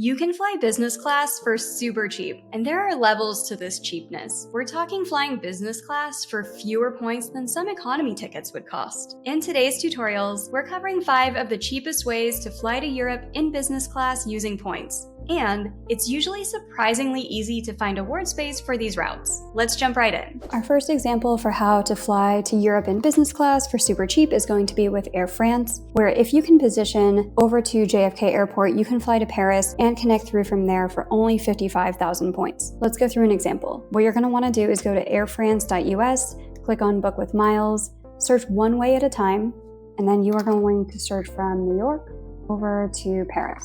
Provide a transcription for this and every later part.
You can fly business class for super cheap, and there are levels to this cheapness. We're talking flying business class for fewer points than some economy tickets would cost. In today's tutorials, we're covering 5 of the cheapest ways to fly to Europe in business class using points. And it's usually surprisingly easy to find award space for these routes. Let's jump right in. Our first example for how to fly to Europe in business class for super cheap is going to be with Air France, where if you can position over to JFK Airport, you can fly to Paris and connect through from there for only 55,000 points. Let's go through an example. What you're going to want to do is go to airfrance.us, click on Book with Miles, search one way at a time, and then you are going to search from New York over to Paris.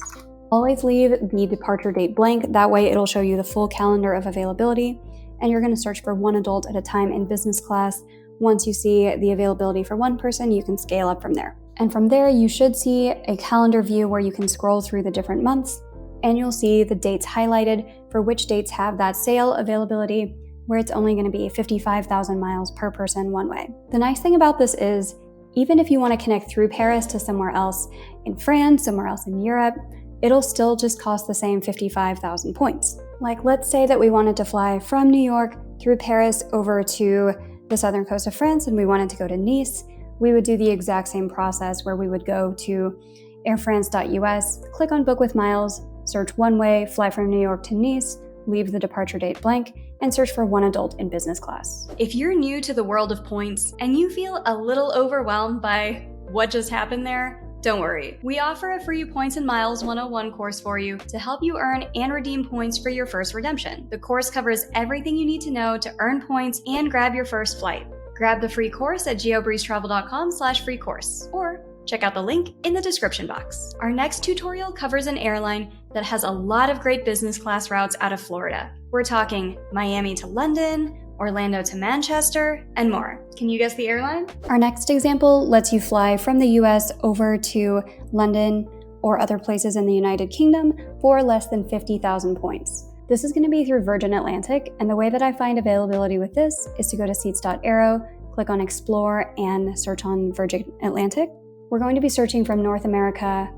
Always leave the departure date blank, that way it'll show you the full calendar of availability, and you're going to search for one adult at a time in business class. Once you see the availability for one person, you can scale up from there. And from there, you should see a calendar view where you can scroll through the different months, and you'll see the dates highlighted for which dates have that sale availability, where it's only going to be 55,000 miles per person one way. The nice thing about this is, even if you want to connect through Paris to somewhere else in France, somewhere else in Europe, it'll still just cost the same 55,000 points. Like, let's say that we wanted to fly from New York through Paris over to the southern coast of France and we wanted to go to Nice. We would do the exact same process where we would go to airfrance.us, click on Book with Miles, search one way, fly from New York to Nice, leave the departure date blank, and search for one adult in business class. If you're new to the world of points and you feel a little overwhelmed by what just happened there, don't worry, we offer a free Points and Miles 101 course for you to help you earn and redeem points for your first redemption. The course covers everything you need to know to earn points and grab your first flight. Grab the free course at geobreezetravel.com/free course, or check out the link in the description box. Our next tutorial covers an airline that has a lot of great business class routes out of Florida. We're talking Miami to London, Orlando to Manchester, and more. Can you guess the airline? Our next example lets you fly from the US over to London or other places in the United Kingdom for less than 50,000 points. This is going to be through Virgin Atlantic, and the way that I find availability with this is to go to seats.aero, click on Explore, and search on Virgin Atlantic. We're going to be searching from North America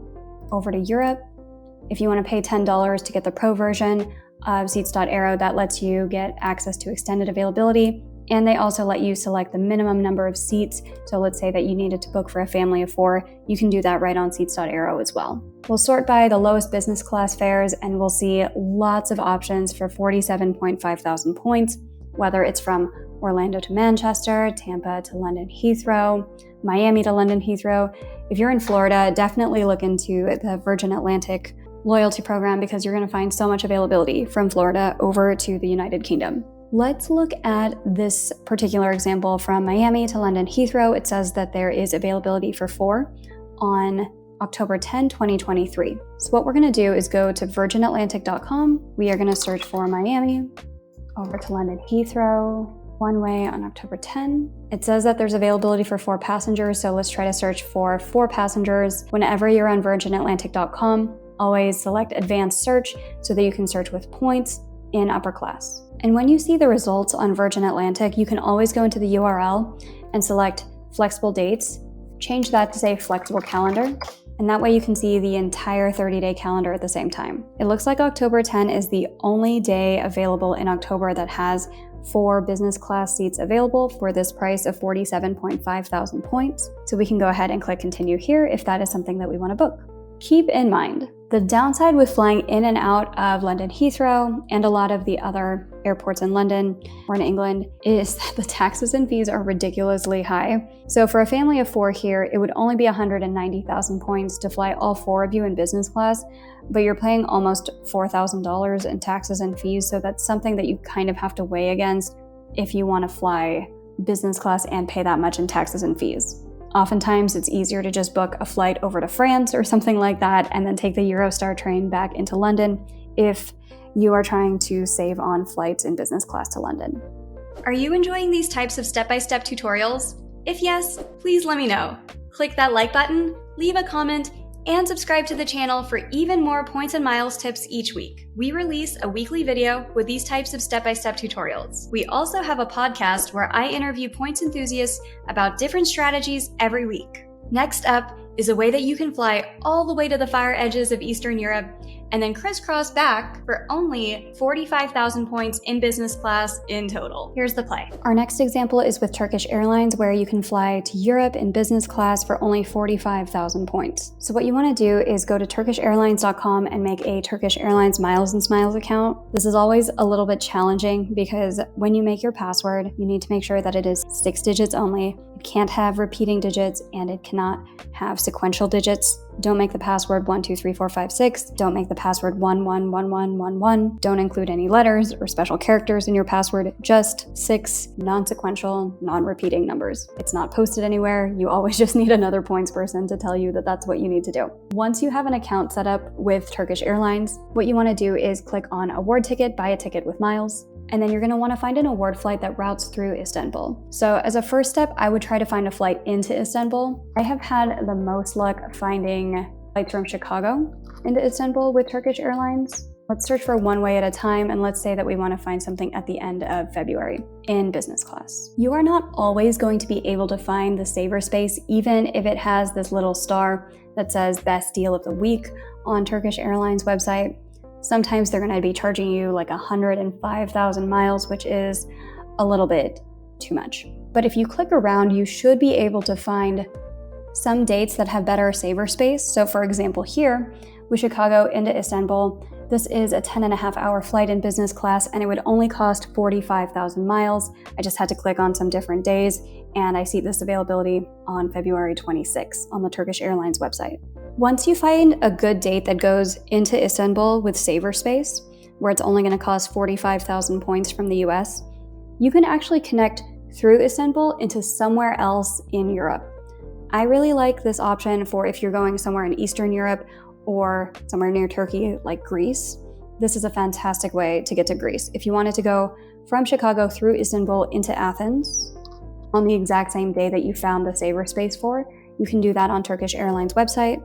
over to Europe. If you want to pay $10 to get the Pro version of seats.aero, that lets you get access to extended availability, and they also let you select the minimum number of seats. So let's say that you needed to book for a family of 4, you can do that right on seats.aero as well. We'll sort by the lowest business class fares, and we'll see lots of options for 47.5 thousand points, whether it's from Orlando to Manchester, Tampa to London Heathrow, Miami to London Heathrow. If you're in Florida, definitely look into the Virgin Atlantic loyalty program because you're going to find so much availability from Florida over to the United Kingdom. Let's look at this particular example from Miami to London Heathrow. It says that there is availability for 4 on October 10, 2023. So what we're going to do is go to virginatlantic.com. We are going to search for Miami over to London Heathrow, one way on October 10. It says that there's availability for 4 passengers, so let's try to search for 4 passengers. Whenever you're on virginatlantic.com, always select advanced search so that you can search with points in upper class. And when you see the results on Virgin Atlantic, you can always go into the URL and select flexible dates, change that to say flexible calendar, and that way you can see the entire 30-day calendar at the same time. It looks like October 10 is the only day available in October that has 4 business class seats available for this price of 47.5 thousand points. So we can go ahead and click continue here if that is something that we want to book. Keep in mind, the downside with flying in and out of London Heathrow and a lot of the other airports in London or in England is that the taxes and fees are ridiculously high. So for a family of 4 here, it would only be 190,000 points to fly all 4 of you in business class, but you're paying almost $4,000 in taxes and fees. So that's something that you kind of have to weigh against if you want to fly business class and pay that much in taxes and fees. Oftentimes, it's easier to just book a flight over to France or something like that and then take the Eurostar train back into London if you are trying to save on flights in business class to London. Are you enjoying these types of step-by-step tutorials? If yes, please let me know. Click that like button, leave a comment, and subscribe to the channel for even more Points and Miles tips each week. We release a weekly video with these types of step-by-step tutorials. We also have a podcast where I interview points enthusiasts about different strategies every week. Next up is a way that you can fly all the way to the far edges of Eastern Europe and then crisscross back for only 45,000 points in business class in total. Here's the play. Our next example is with Turkish Airlines, where you can fly to Europe in business class for only 45,000 points. So what you want to do is go to turkishairlines.com and make a Turkish Airlines Miles and Smiles account. This is always a little bit challenging because when you make your password, you need to make sure that it is 6 digits only. It can't have repeating digits and it cannot have sequential digits. Don't make the password 1, 2, 3, 4, 5, 6. Don't make the password 1, 1, 1, 1, 1, 1. Don't include any letters or special characters in your password, just 6 non-sequential, non-repeating numbers. It's not posted anywhere. You always just need another points person to tell you that that's what you need to do. Once you have an account set up with Turkish Airlines, what you want to do is click on Award Ticket, buy a ticket with miles. And then you're going to want to find an award flight that routes through Istanbul. So as a first step, I would try to find a flight into Istanbul. I have had the most luck finding flights from Chicago into Istanbul with Turkish Airlines. Let's search for one way at a time, and let's say that we want to find something at the end of February in business class. You are not always going to be able to find the saver space, even if it has this little star that says best deal of the week on Turkish Airlines website. Sometimes they're going to be charging you like 105,000 miles, which is a little bit too much. But if you click around, you should be able to find some dates that have better saver space. So for example, here with Chicago into Istanbul, this is a 10.5-hour flight in business class, and it would only cost 45,000 miles. I just had to click on some different days, and I see this availability on February 26th on the Turkish Airlines website. Once you find a good date that goes into Istanbul with saver space, where it's only going to cost 45,000 points from the US, you can actually connect through Istanbul into somewhere else in Europe. I really like this option for if you're going somewhere in Eastern Europe or somewhere near Turkey, like Greece. This is a fantastic way to get to Greece. If you wanted to go from Chicago through Istanbul into Athens on the exact same day that you found the saver space for, you can do that on Turkish Airlines website.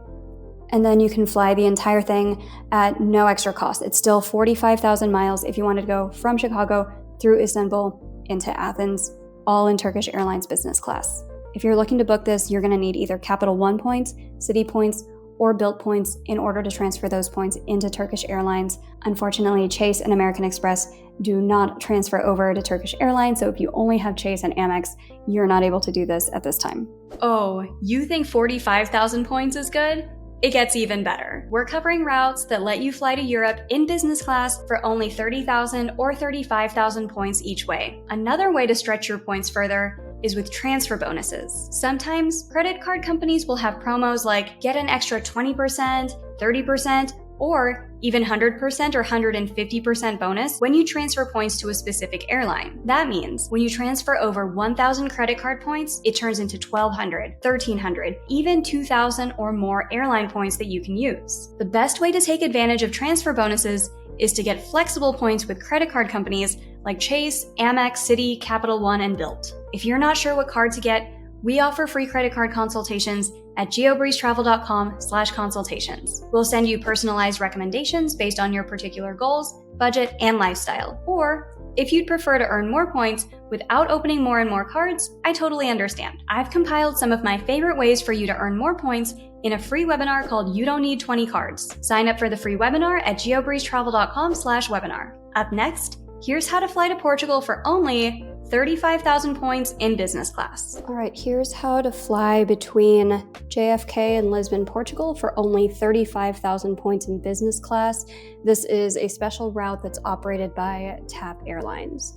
And then you can fly the entire thing at no extra cost. It's still 45,000 miles if you wanted to go from Chicago through Istanbul into Athens, all in Turkish Airlines business class. If you're looking to book this, you're going to need either Capital One points, City points, or Bilt points in order to transfer those points into Turkish Airlines. Unfortunately, Chase and American Express do not transfer over to Turkish Airlines, so if you only have Chase and Amex, you're not able to do this at this time. Oh, you think 45,000 points is good? It gets even better. We're covering routes that let you fly to Europe in business class for only 30,000 or 35,000 points each way. Another way to stretch your points further is with transfer bonuses. Sometimes credit card companies will have promos like get an extra 20%, 30%, or even 100% or 150% bonus when you transfer points to a specific airline. That means when you transfer over 1,000 credit card points, it turns into 1,200, 1,300, even 2,000 or more airline points that you can use. The best way to take advantage of transfer bonuses is to get flexible points with credit card companies like Chase, Amex, Citi, Capital One, and Bilt. If you're not sure what card to get, we offer free credit card consultations at geobreezetravel.com/consultations. We'll send you personalized recommendations based on your particular goals, budget, and lifestyle. Or if you'd prefer to earn more points without opening more and more cards, I totally understand. I've compiled some of my favorite ways for you to earn more points in a free webinar called You Don't Need 20 Cards. Sign up for the free webinar at geobreezetravel.com/webinar. Up next, here's how to fly to Portugal for only 35,000 points in business class. All right, here's how to fly between JFK and Lisbon, Portugal for only 35,000 points in business class. This is a special route that's operated by TAP Airlines.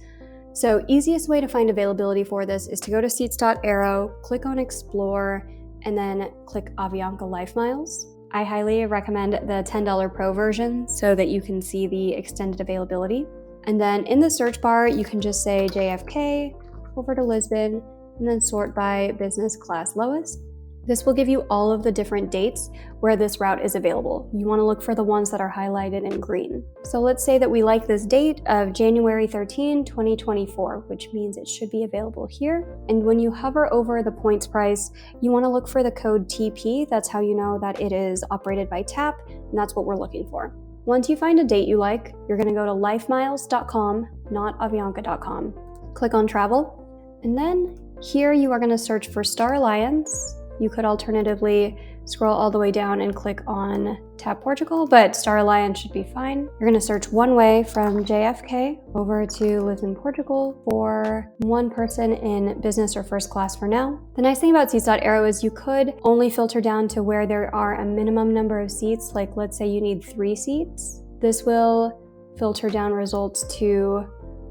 So easiest way to find availability for this is to go to seats.aero, click on Explore, and then click Avianca Life Miles. I highly recommend the $10 Pro version so that you can see the extended availability. And then in the search bar, you can just say JFK over to Lisbon and then sort by business class lowest. This will give you all of the different dates where this route is available. You want to look for the ones that are highlighted in green. So let's say that we like this date of January 13, 2024, which means it should be available here. And when you hover over the points price, you want to look for the code TP. That's how you know that it is operated by TAP, and that's what we're looking for. Once you find a date you like, you're going to go to lifemiles.com, not avianca.com. Click on travel, and then here you are going to search for Star Alliance. You could alternatively scroll all the way down and click on tap Portugal, but Star Alliance should be fine. You're gonna search one way from JFK over to Lisbon, Portugal for one person in business or first class for now. The nice thing about seats.aero is you could only filter down to where there are a minimum number of seats, like let's say you need 3 seats. This will filter down results to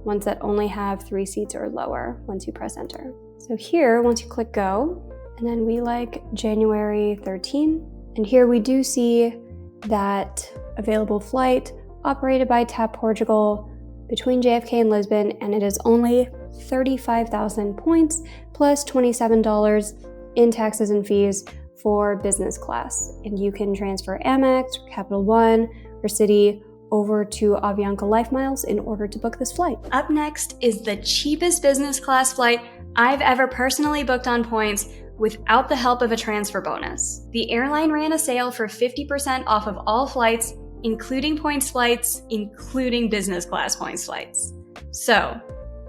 ones that only have 3 seats or lower once you press enter. So here, once you click go, and then we like January 13, and here we do see that available flight operated by TAP Portugal between JFK and Lisbon, and it is only 35,000 points plus $27 in taxes and fees for business class. And you can transfer Amex, or Capital One, or Citi over to Avianca Life Miles in order to book this flight. Up next is the cheapest business class flight I've ever personally booked on points without the help of a transfer bonus. The airline ran a sale for 50% off of all flights, including points flights, including business class points flights. So,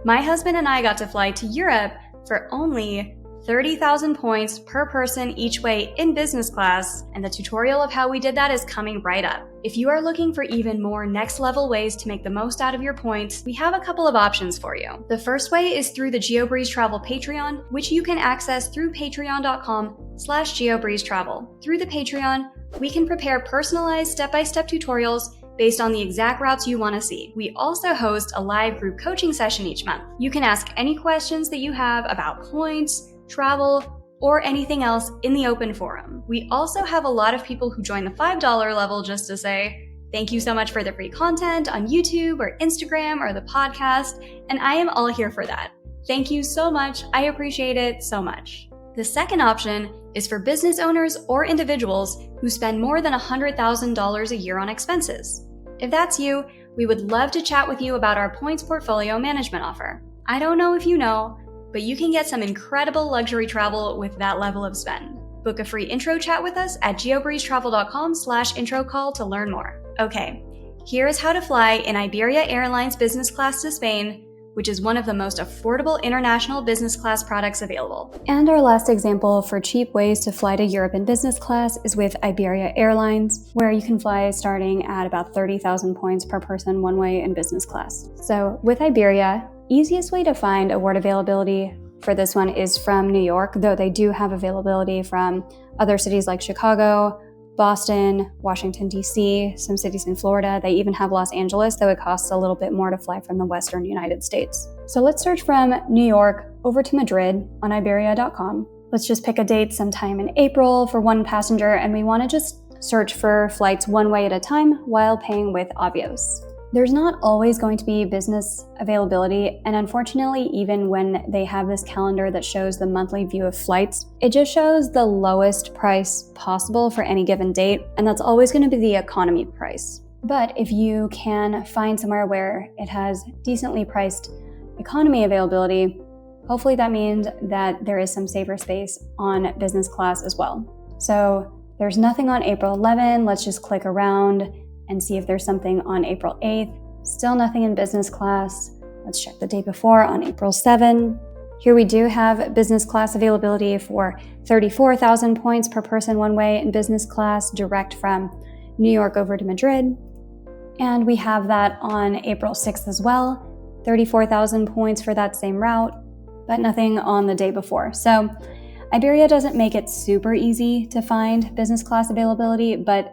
my husband and I got to fly to Europe for only 30,000 points per person each way in business class, and the tutorial of how we did that is coming right up. If you are looking for even more next level ways to make the most out of your points, we have a couple of options for you. The first way is through the GeoBreeze Travel Patreon, which you can access through patreon.com/GeoBreezeTravel. Through the Patreon, we can prepare personalized step-by-step tutorials based on the exact routes you want to see. We also host a live group coaching session each month. You can ask any questions that you have about points, travel, or anything else in the open forum. We also have a lot of people who join the $5 level just to say, thank you so much for the free content on YouTube or Instagram or the podcast, and I am all here for that. Thank you so much. I appreciate it so much. The second option is for business owners or individuals who spend more than $100,000 a year on expenses. If that's you, we would love to chat with you about our points portfolio management offer. I don't know if you know, but you can get some incredible luxury travel with that level of spend. Book a free intro chat with us at geobreezetravel.com/intro call to learn more. Okay, here is how to fly in Iberia Airlines business class to Spain, which is one of the most affordable international business class products available. And our last example for cheap ways to fly to Europe in business class is with Iberia Airlines, where you can fly starting at about 30,000 points per person one way in business class. So with Iberia, easiest way to find award availability for this one is from New York, though they do have availability from other cities like Chicago, Boston, Washington, D.C., some cities in Florida. They even have Los Angeles, though it costs a little bit more to fly from the Western United States. So let's search from New York over to Madrid on Iberia.com. Let's just pick a date sometime in April for one passenger, and we want to just search for flights one way at a time while paying with Avios. There's not always going to be business availability, and unfortunately, even when they have this calendar that shows the monthly view of flights, it just shows the lowest price possible for any given date, and that's always going to be the economy price. But if you can find somewhere where it has decently priced economy availability, hopefully that means that there is some saver space on business class as well. So there's nothing on April 11. Let's just click around and see if there's something on April 8th. Still nothing in business class. Let's check the day before on April 7. Here we do have business class availability for 34,000 points per person one way in business class, direct from New York over to Madrid. And we have that on April 6th as well, 34,000 points for that same route, but nothing on the day before. So Iberia doesn't make it super easy to find business class availability, but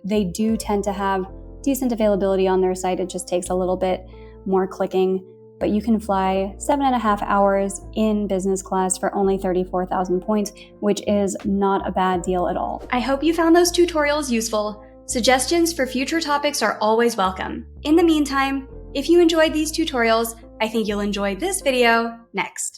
they do tend to have decent availability on their site. It just takes a little bit more clicking, but you can fly 7.5 hours in business class for only 34,000 points, which is not a bad deal at all. I hope you found those tutorials useful. Suggestions for future topics are always welcome. In the meantime, if you enjoyed these tutorials, I think you'll enjoy this video next.